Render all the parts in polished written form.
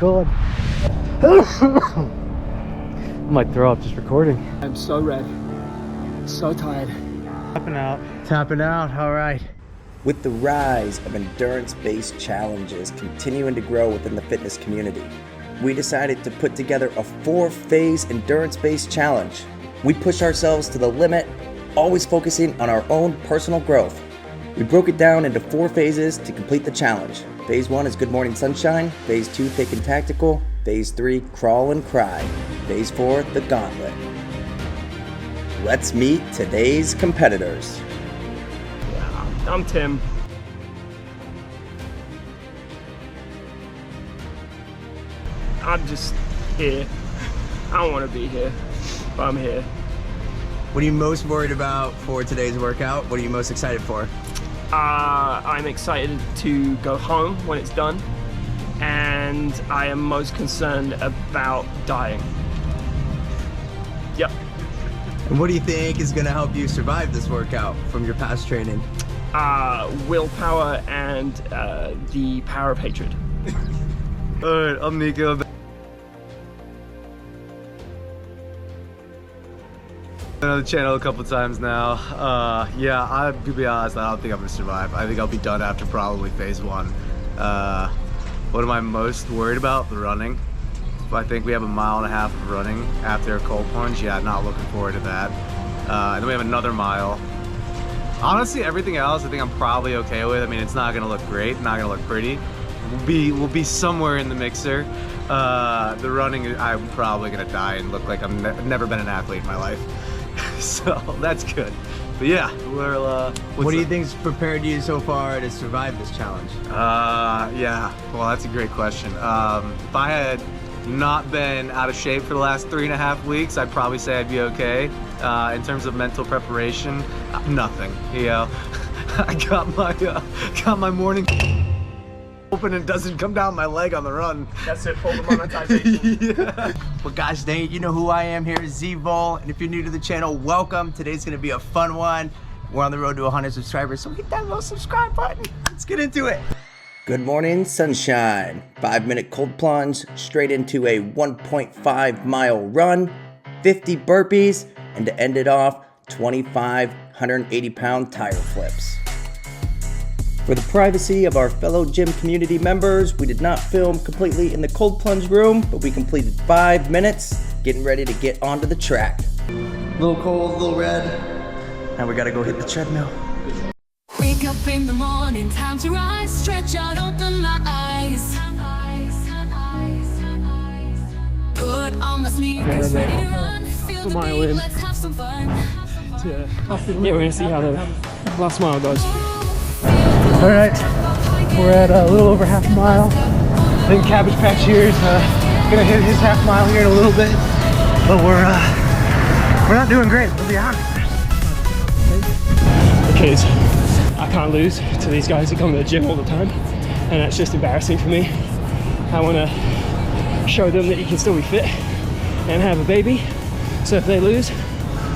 God. I might throw up just recording. I'm so red, so tired. Tapping out. Tapping out, all right. With the rise of endurance-based challenges continuing to grow within the fitness community, we decided to put together a 4-phase endurance-based challenge. We push ourselves to the limit, always focusing on our own personal growth. We broke it down into 4 phases to complete the challenge. Phase 1 is Good Morning Sunshine. Phase 2, Thick and Tactical. Phase 3, Crawl and Cry. Phase 4, the Gauntlet. Let's meet today's competitors. I'm Tim. I'm just here. I don't want to be here, but I'm here. What are you most worried about for today's workout? What are you most excited for? I'm excited to go home when it's done, and I am most concerned about dying. Yep. And what do you think is going to help you survive this workout from your past training? Willpower and the power of hatred. Alright, I'm Nico. Been on the channel a couple times now. Yeah, to be honest, I don't think I'm gonna survive. I think I'll be done after probably phase 1. What am I most worried about? The running. I think we have 1.5 miles of running after a cold plunge. Yeah, not looking forward to that. And then we have another mile. Honestly, everything else I think I'm probably okay with. I mean, it's not gonna look great, not gonna look pretty. We'll be somewhere in the mixer. The running, I'm probably gonna die and look like I've never been an athlete in my life. So that's good. But yeah, we're what do you think's prepared you so far to survive this challenge? Yeah, well, that's a great question. If I had not been out of shape for the last 3.5 weeks, I'd probably say I'd be okay. In terms of mental preparation, nothing. You know, I got my morning open and doesn't come down my leg on the run. That's it, full monetization. Yeah. Well, guys, dang it, you know who I am. Here is Z-Vol, and if you're new to the channel, welcome. Today's gonna be a fun one. We're on the road to 100 subscribers, so hit that little subscribe button. Let's get into it. Good Morning Sunshine. 5-minute cold plunge, straight into a 1.5-mile run, 50 burpees, and to end it off, 25 180-pound tire flips. For the privacy of our fellow gym community members, we did not film completely in the cold plunge room, but we completed 5 minutes, getting ready to get onto the track. A little cold, a little red. Now we gotta go hit the treadmill. Wake up in the morning, time to rise, stretch out, open my eyes. Put on my sneakers, ready to run, feel the beat, let's have some fun. Yeah, we're gonna see how the last mile goes. All right, we're at a little over half a mile. I think Cabbage Patch here is gonna hit his half mile here in a little bit, but we're not doing great, to be honest. Because I can't lose to these guys that come to the gym all the time, and that's just embarrassing for me. I want to show them that you can still be fit and have a baby, so if they lose,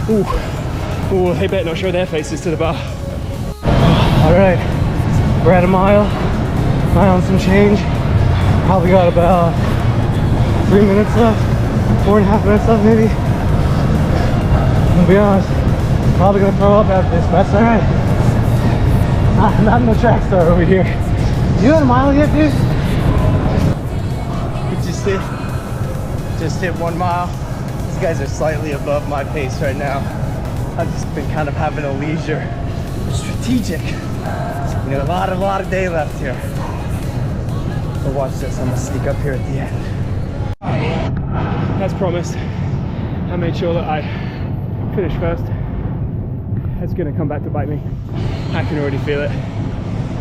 they better not show their faces to the bar. All right, we're at a mile and some change. Probably got about 3 minutes left, 4.5 minutes left maybe. To be honest, probably gonna throw up after this, but that's all right. Not in the track star over here. You at a mile yet, dude? We just hit 1 mile. These guys are slightly above my pace right now. I've just been kind of having a leisure, strategic. We got a lot of day left here. So watch this, I'm gonna sneak up here at the end. As promised, I made sure that I finished first. It's gonna come back to bite me. I can already feel it.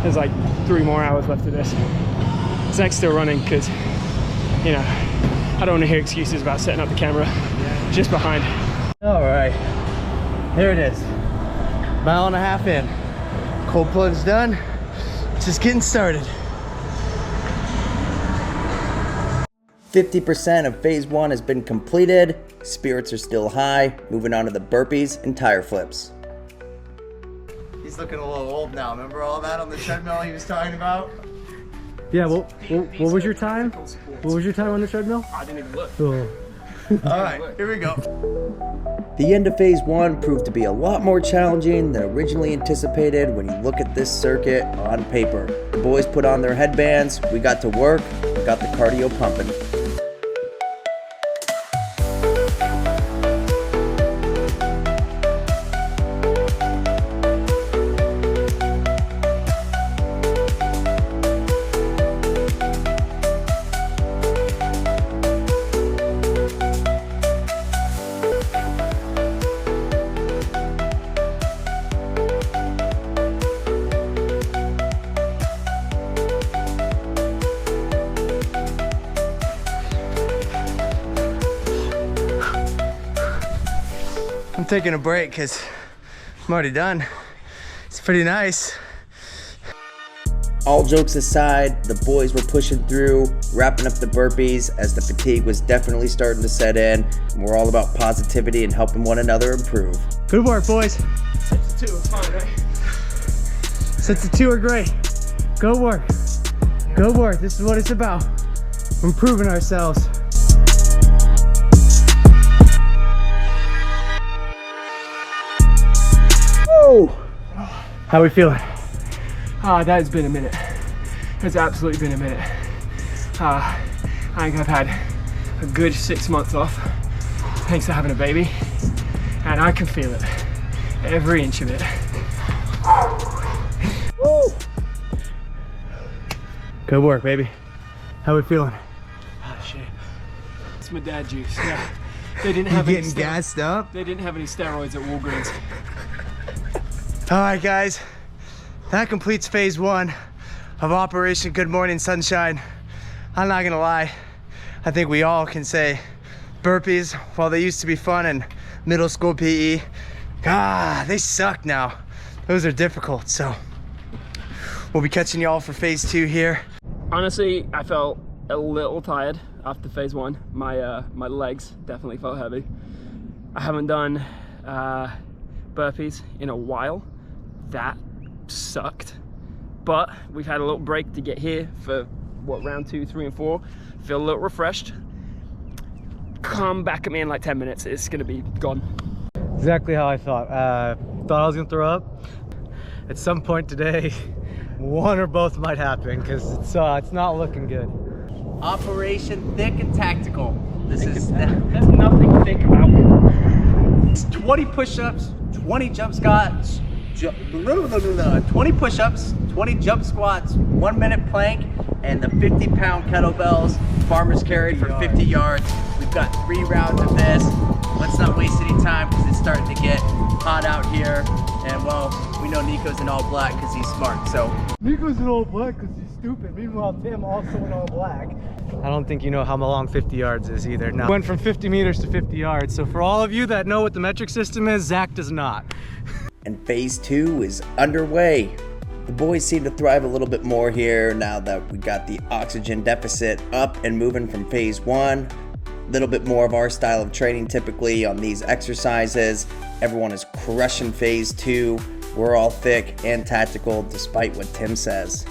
There's like 3 more hours left of this. Zach's still running because, you know, I don't want to hear excuses about setting up the camera just behind. All right, there it is. 1.5 miles in. Cold plunge done. Just getting started. 50% of phase 1 has been completed. Spirits are still high. Moving on to the burpees and tire flips. He's looking a little old now. Remember all that on the treadmill he was talking about? Yeah, what was your time? What was your time on the treadmill? I didn't even look. Oh. All right, here we go. The end of phase one proved to be a lot more challenging than originally anticipated when you look at this circuit on paper. The boys put on their headbands, we got to work, got the cardio pumping. I'm taking a break because I'm already done. It's pretty nice. All jokes aside, the boys were pushing through, wrapping up the burpees as the fatigue was definitely starting to set in. And we're all about positivity and helping one another improve. Good work, boys. Sets of 2 is fine, right? Sets of 2 are great. Go work. Go work. This is what it's about. Improving ourselves. Whoa! How we feeling? That has been a minute. It's absolutely been a minute. I think I've had a good 6 months off thanks to having a baby, and I can feel it, every inch of it. Woo! Good work, baby. How we feeling? Oh shit. It's my dad juice. Yeah. They didn't have any Getting gassed up. They didn't have any steroids at Walgreens. All right, guys, that completes phase one of Operation Good Morning Sunshine. I'm not gonna lie, I think we all can say burpees, while they used to be fun in middle school PE, they suck now. Those are difficult, so we'll be catching y'all for phase two here. Honestly, I felt a little tired after phase one. My legs definitely felt heavy. I haven't done burpees in a while. That sucked, but we've had a little break to get here for what, round 2, 3, and 4. Feel a little refreshed. Come back at me in like 10 minutes. It's gonna be gone. Exactly how I thought. Thought I was gonna throw up. At some point today, one or both might happen because it's not looking good. Operation Thick and Tactical. There's nothing thick about it. It's 20 push-ups, 20 jump squats, 20 push-ups, 20 jump squats, 1 minute plank, and the 50-pound kettlebells farmers carried for 50 yards. We've got 3 rounds of this. Let's not waste any time because it's starting to get hot out here. And well, we know Nico's in all black because he's smart, so. Nico's in all black because he's stupid. Meanwhile, Tim also in all black. I don't think you know how long 50 yards is either. No. Went from 50 meters to 50 yards. So for all of you that know what the metric system is, Zach does not. And phase 2 is underway. The boys seem to thrive a little bit more here now that we got the oxygen deficit up and moving from phase 1. A little bit more of our style of training typically on these exercises. Everyone is crushing phase 2. We're all thick and tactical despite what Tim says.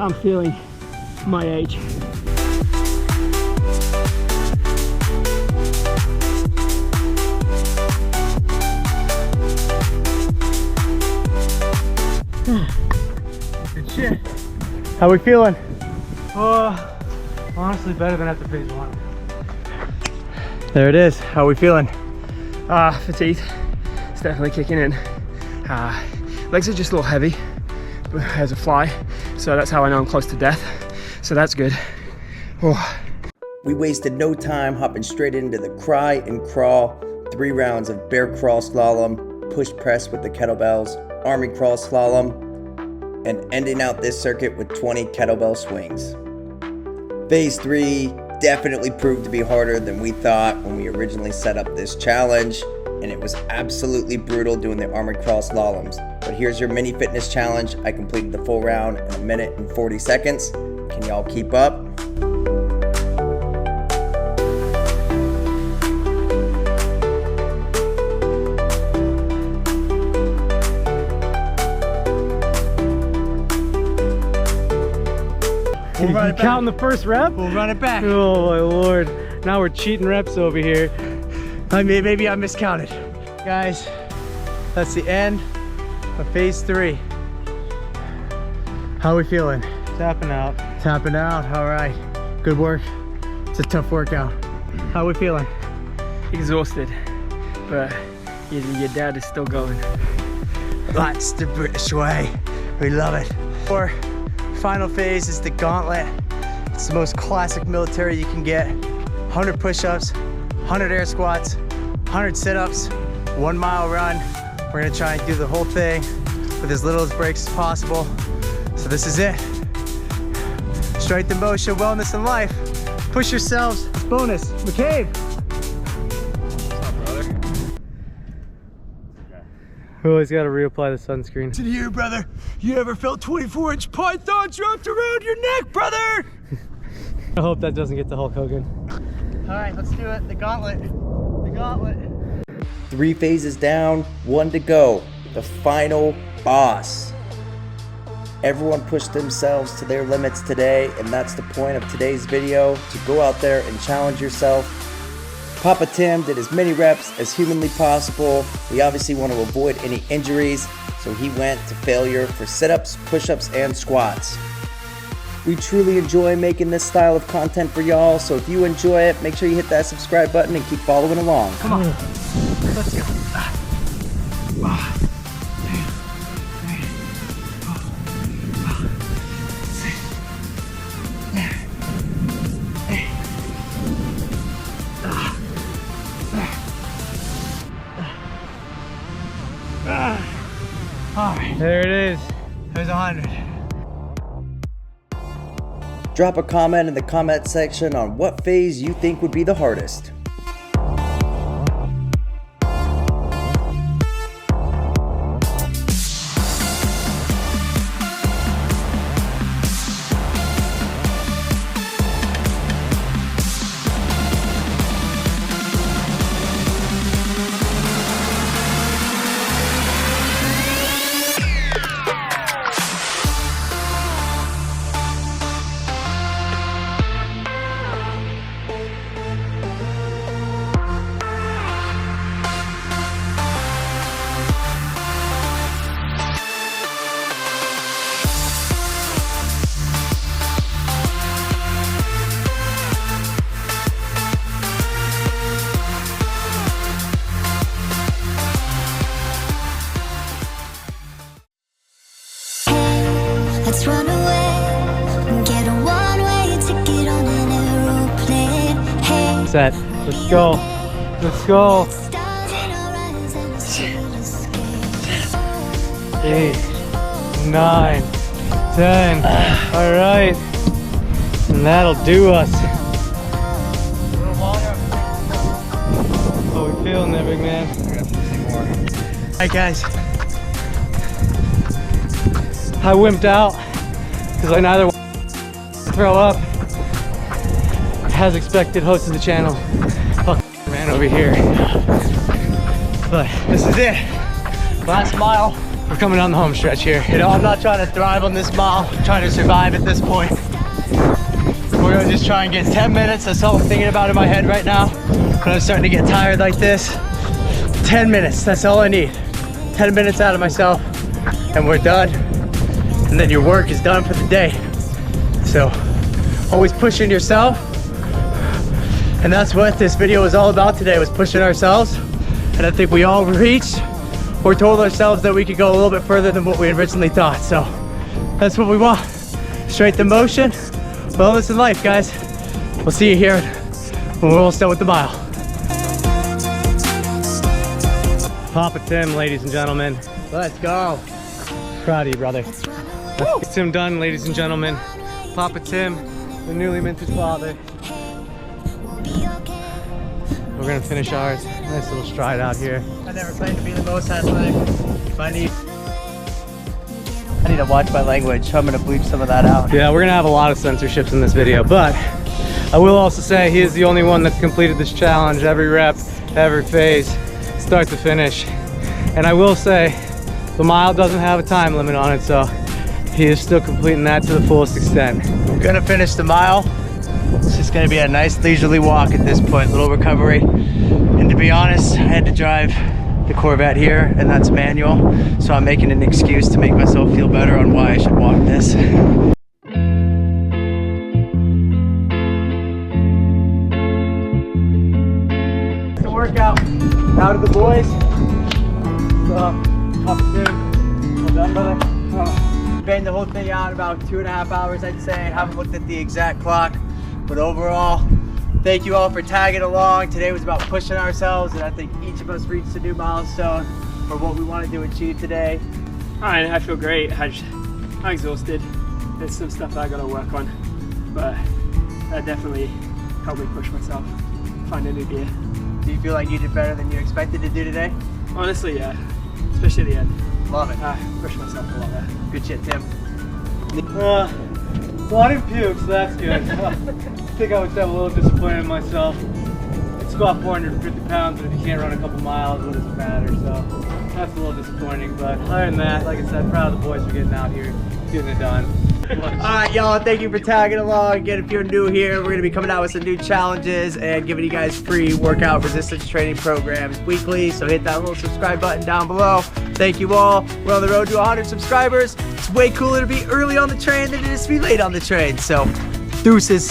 I'm feeling my age. Good shit. How we feeling? Honestly, better than after phase 1. There it is. How we feeling? Fatigue. It's definitely kicking in. Legs are just a little heavy as a fly, so that's how I know I'm close to death. So that's good. Oh. We wasted no time hopping straight into the cry and crawl. 3 rounds of bear crawl slalom, push press with the kettlebells, army crawl slalom, and ending out this circuit with 20 kettlebell swings. Phase 3 definitely proved to be harder than we thought when we originally set up this challenge, and it was absolutely brutal doing the army crawl slaloms. But here's your mini fitness challenge. I completed the full round in 1 minute and 40 seconds. Can y'all keep up? We'll run it back. Counting the first rep? We'll run it back. Oh my lord. Now we're cheating reps over here. I mean, maybe I miscounted. Guys, that's the end of phase 3. How are we feeling? Tapping out. Tapping out, all right. Good work. It's a tough workout. How are we feeling? Exhausted. But your dad is still going. That's the British way. We love it. Our final phase is the Gauntlet. It's the most classic military you can get. 100 push-ups, 100 air squats, 100 sit-ups, 1 mile run. We're gonna try and do the whole thing with as little as breaks as possible. So this is it. Strength in motion, wellness in life. Push yourselves. Bonus, McCabe. We always gotta reapply the sunscreen. To you, brother. You ever felt 24-inch pythons wrapped around your neck, brother? I hope that doesn't get to Hulk Hogan. All right, let's do it. The Gauntlet. The Gauntlet. 3 phases down, 1 to go. The final boss. Everyone pushed themselves to their limits today, and that's the point of today's video, to go out there and challenge yourself. Papa Tim did as many reps as humanly possible. We obviously want to avoid any injuries, so he went to failure for sit-ups, push-ups, and squats. We truly enjoy making this style of content for y'all, so if you enjoy it, make sure you hit that subscribe button and keep following along. Come on. Let's go. All right, There it is. there's 100. Drop a comment in the comment section on what phase you think would be the hardest. Let's run away, get a one-way ticket on an aeroplane. Hey, Set. Let's go. Let's go. stars in our eyes and a single escape. 8, 9, 10. All right. And that'll do us. How we feeling there, big man? All right, guys. I wimped out because I neither to throw up. As expected, host of the channel. Fuck man over here. But This is it. Last mile. we're coming down the home stretch here. You know, I'm not trying to thrive on this mile. I'm trying to survive at this point. We're gonna just try and get 10 minutes. That's all I'm thinking about in my head right now. When I'm starting to get tired like this. 10 minutes, that's all I need. 10 minutes out of myself and we're done. And then your work is done for the day. So, always pushing yourself. And that's what this video was all about today, was pushing ourselves. And I think we all reached or told ourselves that we could go a little bit further than what we originally thought. So, that's what we want. Strength in motion, wellness in life, guys. We'll see you here when we're almost done with the mile. Papa Tim, ladies and gentlemen. Let's go. Proud of you, brother. Tim done, ladies and gentlemen. Papa Tim, the newly minted father. We're gonna finish ours. Nice little stride out here. I never claimed to be the most athletic. I need to watch my language. I'm gonna bleep some of that out. Yeah, we're gonna have a lot of censorships in this video, but I will also say he is the only one that completed this challenge, every rep, every phase, start to finish. And I will say, the mile doesn't have a time limit on it, so he is still completing that to the fullest extent. We're gonna finish the mile. It's just gonna be a nice leisurely walk at this point, little recovery. And to be honest, I had to drive the Corvette here, and that's manual, so I'm making an excuse to make myself feel better on why I should walk this. The workout out of the boys. Top soon. Well done, brother. Banged the whole thing out in about 2.5 hours, I'd say. Haven't looked at the exact clock, but overall, thank you all for tagging along. Today was about pushing ourselves, and I think each of us reached a new milestone for what we wanted to achieve today. I feel great. I'm exhausted. There's some stuff that I gotta work on, but that definitely helped me push myself, find a new gear. Do you feel like you did better than you expected to do today? Honestly, yeah, especially at the end. Love it. I pushed myself a lot there. Good shit, Tim. Well, I didn't puke, so that's good. I think I was a little disappointed in myself. I squat 450 pounds, but if you can't run a couple miles, what does it matter? So that's a little disappointing, but other than that, like I said, proud of the boys for getting out here, getting it done. Alright, y'all, thank you for tagging along. Again, if you're new here, we're gonna be coming out with some new challenges and giving you guys free workout resistance training programs weekly, so hit that little subscribe button down below. Thank you all. We're on the road to 100 subscribers. It's way cooler to be early on the train than it is to be late on the train, so deuces.